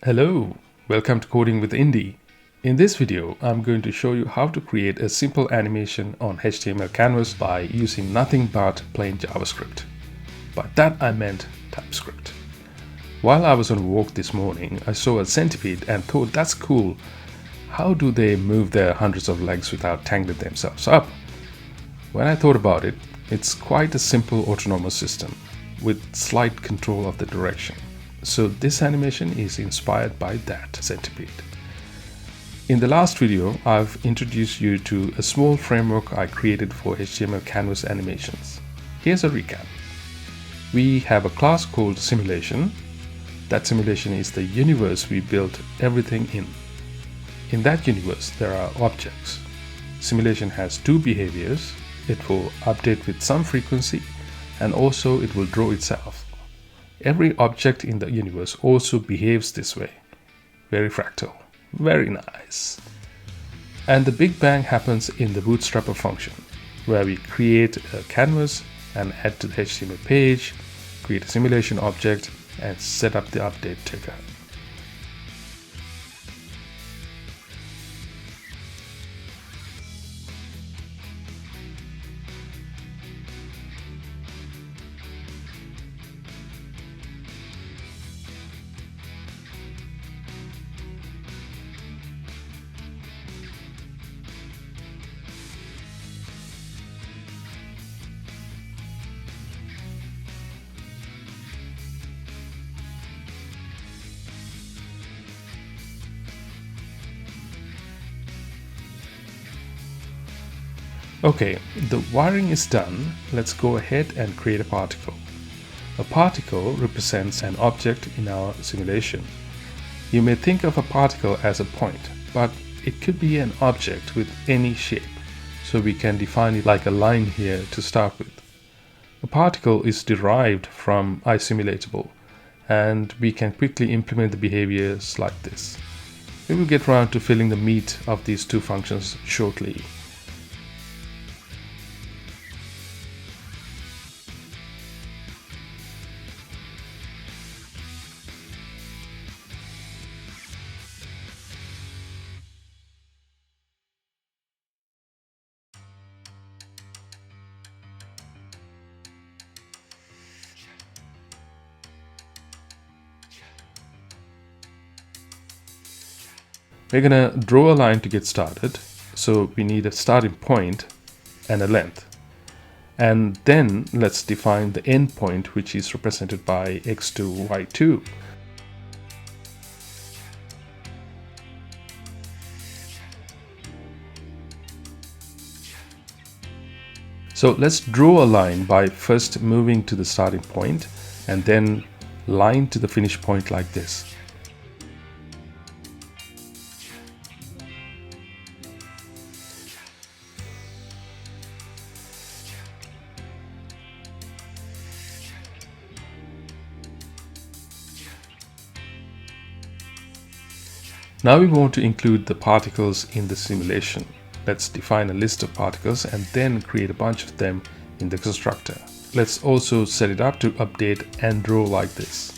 Hello, welcome to Coding with Indy. In this video, I'm going to show you how to create a simple animation on HTML canvas by using nothing but plain JavaScript. By that I meant TypeScript. While I was on a walk this morning, I saw a centipede and thought, that's cool. How do they move their hundreds of legs without tangling themselves up? When I thought about it, it's quite a simple autonomous system with slight control of the direction. So this animation is inspired by that centipede. In the last video, I've introduced you to a small framework I created for HTML canvas animations. Here's a recap. We have a class called simulation. That simulation is the universe we built everything in. In that universe, there are objects. Simulation has two behaviors. It will update with some frequency, and also it will draw itself. Every object in the universe also behaves this way. Very fractal. Very nice. And the Big Bang happens in the bootstrapper function, where we create a canvas and add to the HTML page, create a simulation object, and set up the update trigger. Okay, the wiring is done. Let's go ahead and create a particle. A particle represents an object in our simulation. You may think of a particle as a point, but it could be an object with any shape. So we can define it like a line here to start with. A particle is derived from iSimulatable, and we can quickly implement the behaviors like this. We will get around to filling the meat of these two functions shortly. We're gonna draw a line to get started. So we need a starting point and a length. And then let's define the end point, which is represented by x2, y2. So let's draw a line by first moving to the starting point and then line to the finish point like this. Now we want to include the particles in the simulation. Let's define a list of particles and then create a bunch of them in the constructor. Let's also set it up to update and draw like this.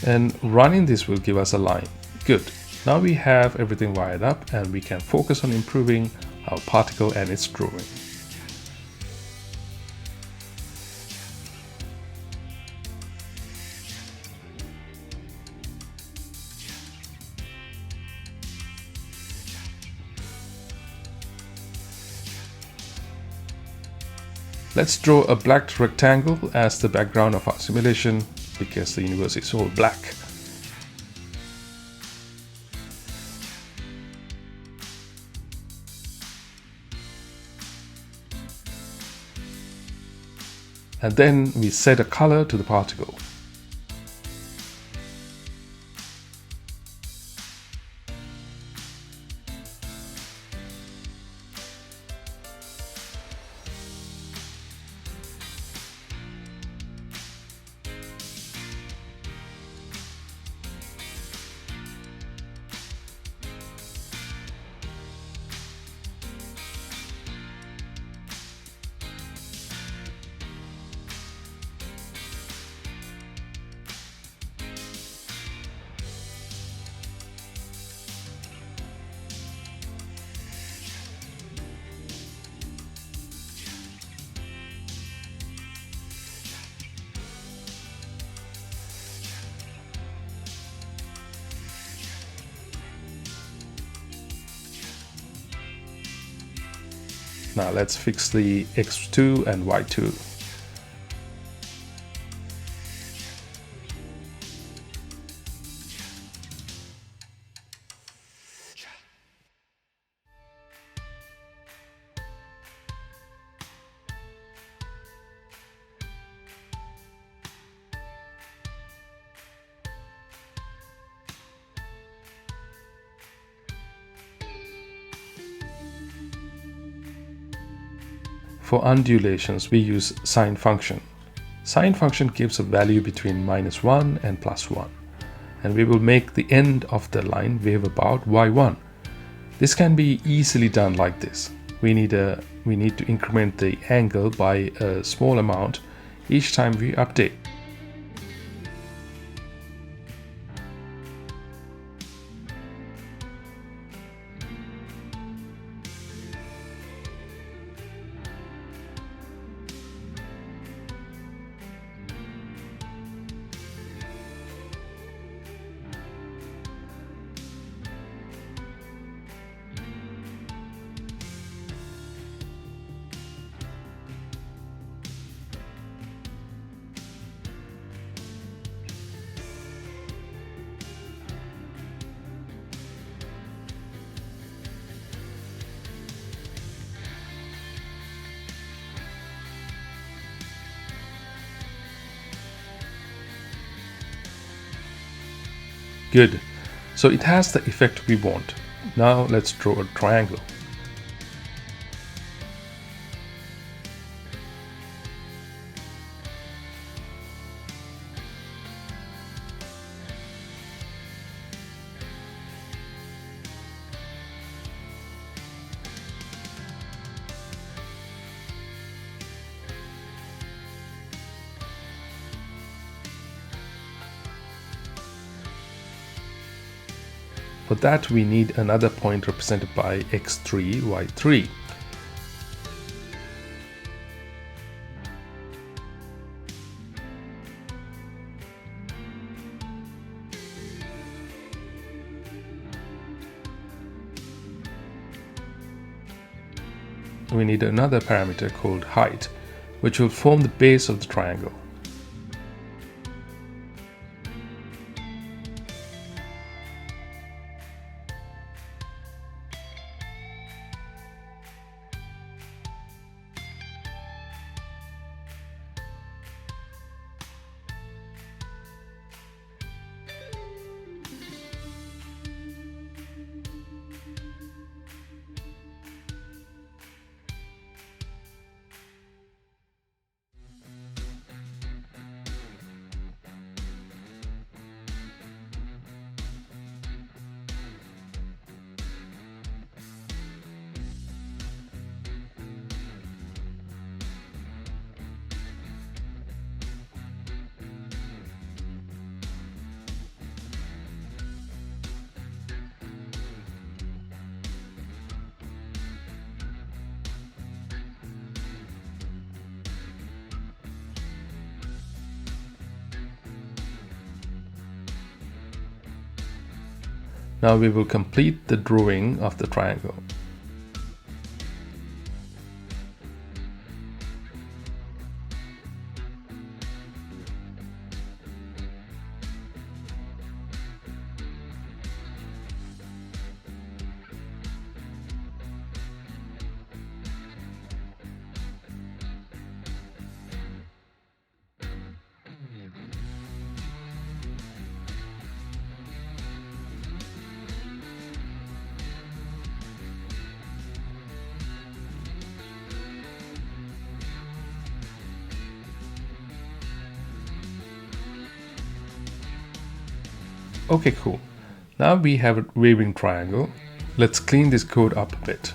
And running this will give us a line. Good. Now we have everything wired up and we can focus on improving our particle and its drawing. Let's draw a black rectangle as the background of our simulation because the universe is all black. And then we set a color to the particle. Now let's fix the X2 and Y2. For undulations, we use sine function. Sine function gives a value between -1 and +1, and we will make the end of the line wave about y1. This can be easily done like this. We need to increment the angle by a small amount each time we update. Good. So it has the effect we want. Now let's draw a triangle. For that we need another point represented by x3, y3. We need another parameter called height, which will form the base of the triangle. Now we will complete the drawing of the triangle. Okay, cool. Now we have a waving triangle. Let's clean this code up a bit.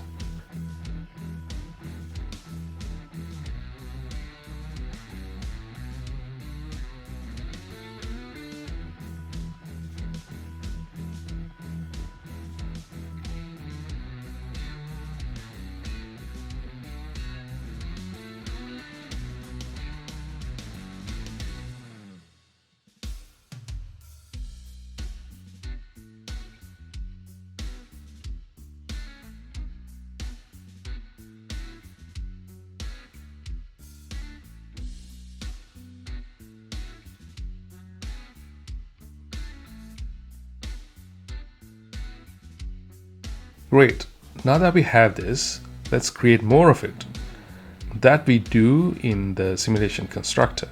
Great. Now that we have this, let's create more of it. That we do in the simulation constructor.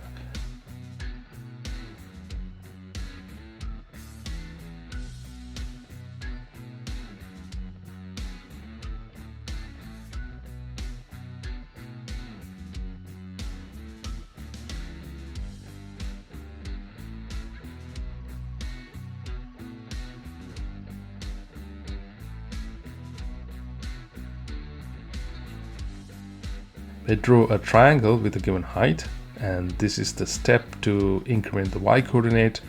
We draw a triangle with a given height, and this is the step to increment the y coordinate.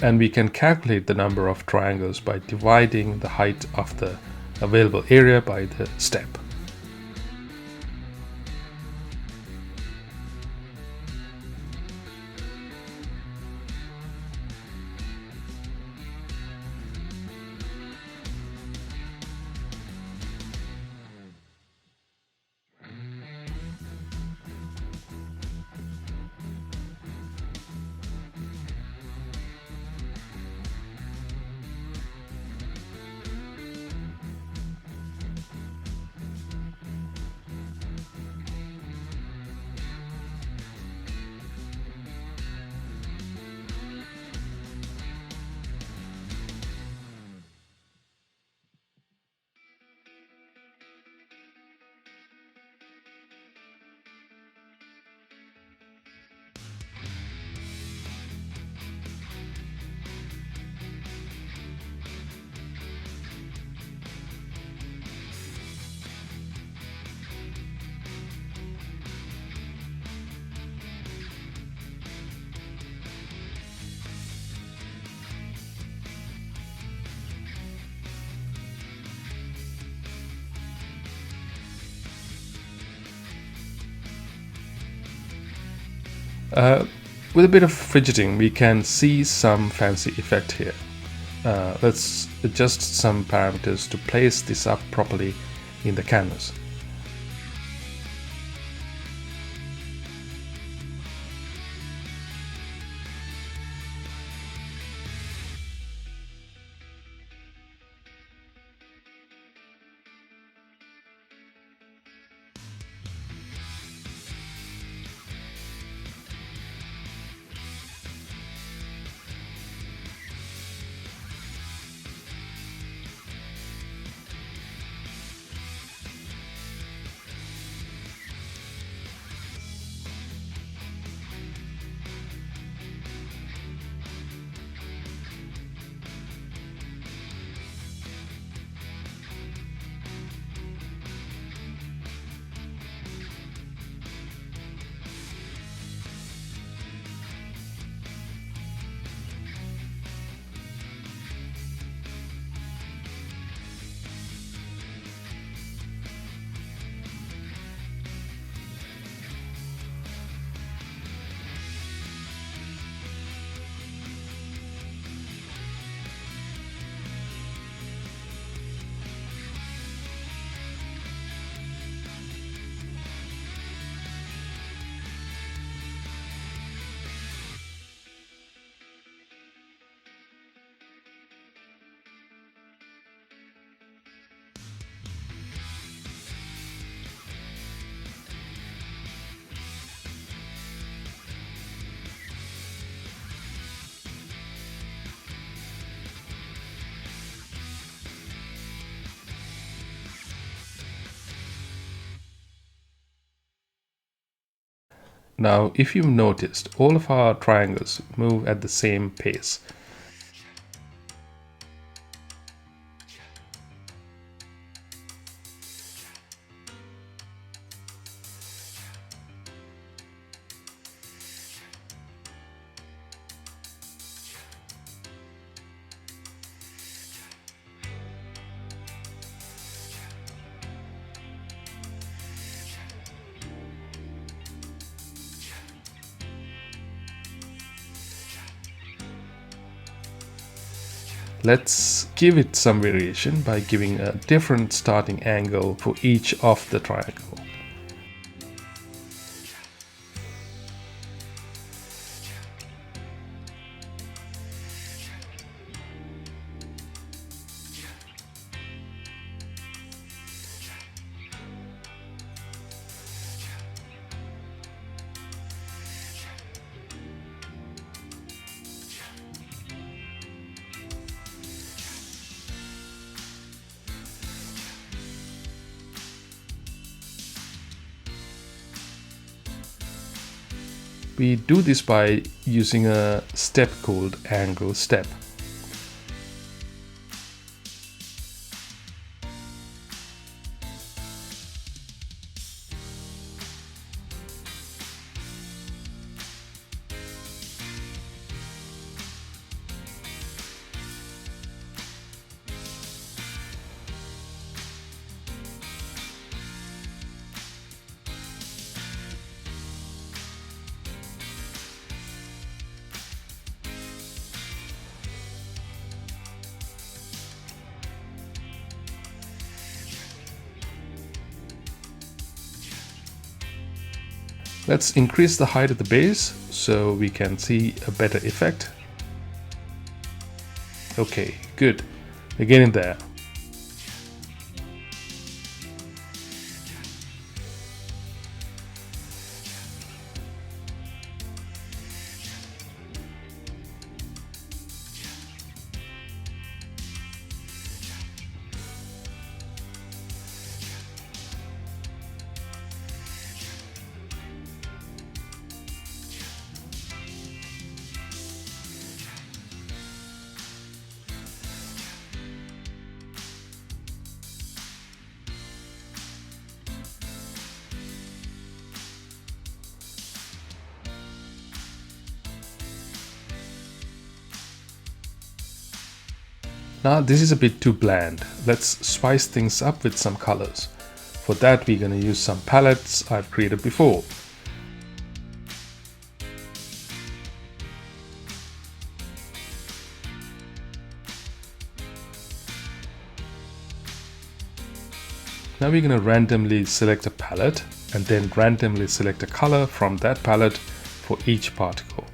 And we can calculate the number of triangles by dividing the height of the available area by the step. With a bit of fidgeting, we can see some fancy effect here. Let's adjust some parameters to place this up properly in the canvas. Now, if you've noticed, all of our triangles move at the same pace. Let's give it some variation by giving a different starting angle for each of the triangle. We do this by using a step called angle step. Let's increase the height of the base so we can see a better effect. Okay, good. We're getting there. Now this is a bit too bland. Let's spice things up with some colors. For that we're going to use some palettes I've created before. Now we're going to randomly select a palette and then randomly select a color from that palette for each particle.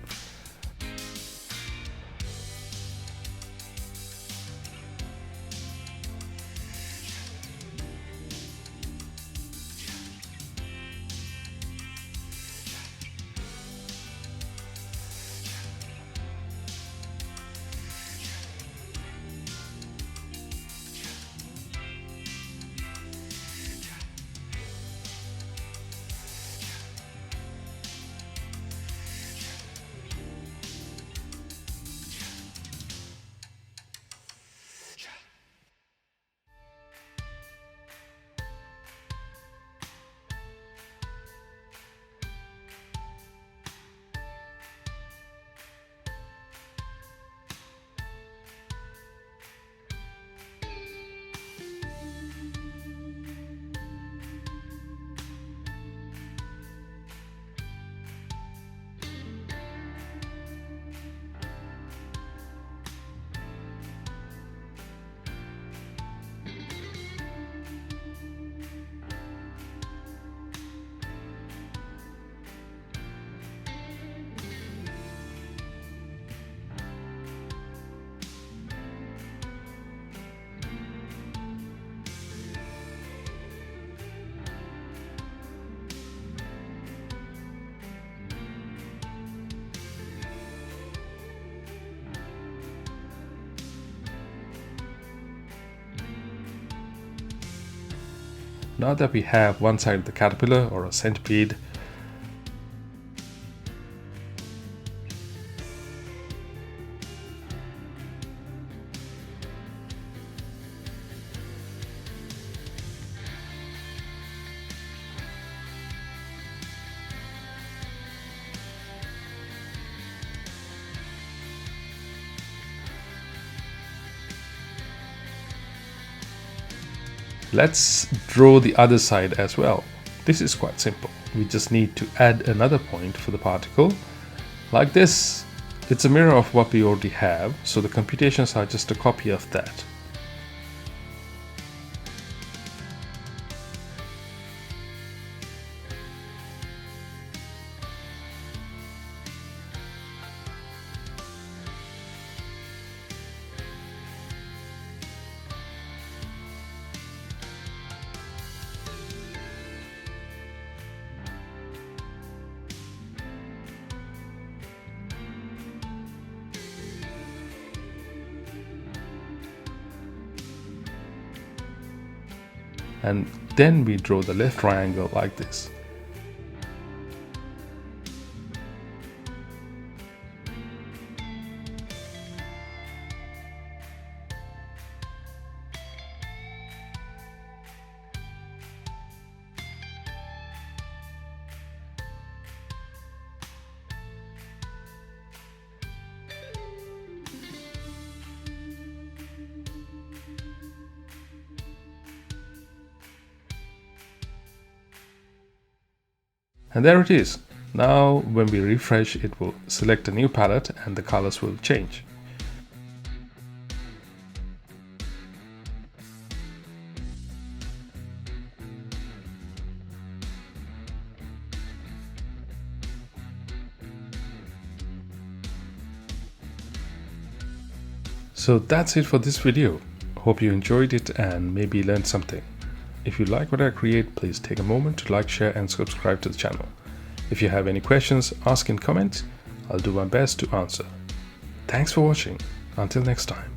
Now that we have one side of the caterpillar or a centipede, let's draw the other side as well. This is quite simple. We just need to add another point for the particle, like this, It's a mirror of what we already have, so the computations are just a copy of that. And then we draw the left triangle like this. And there it is. Now when we refresh, it will select a new palette and the colors will change. So that's it for this video. Hope you enjoyed it and maybe learned something. If you like what I create, please take a moment to like, share and subscribe to the channel. If you have any questions, ask in comments. I'll do my best to answer. Thanks for watching. Until next time.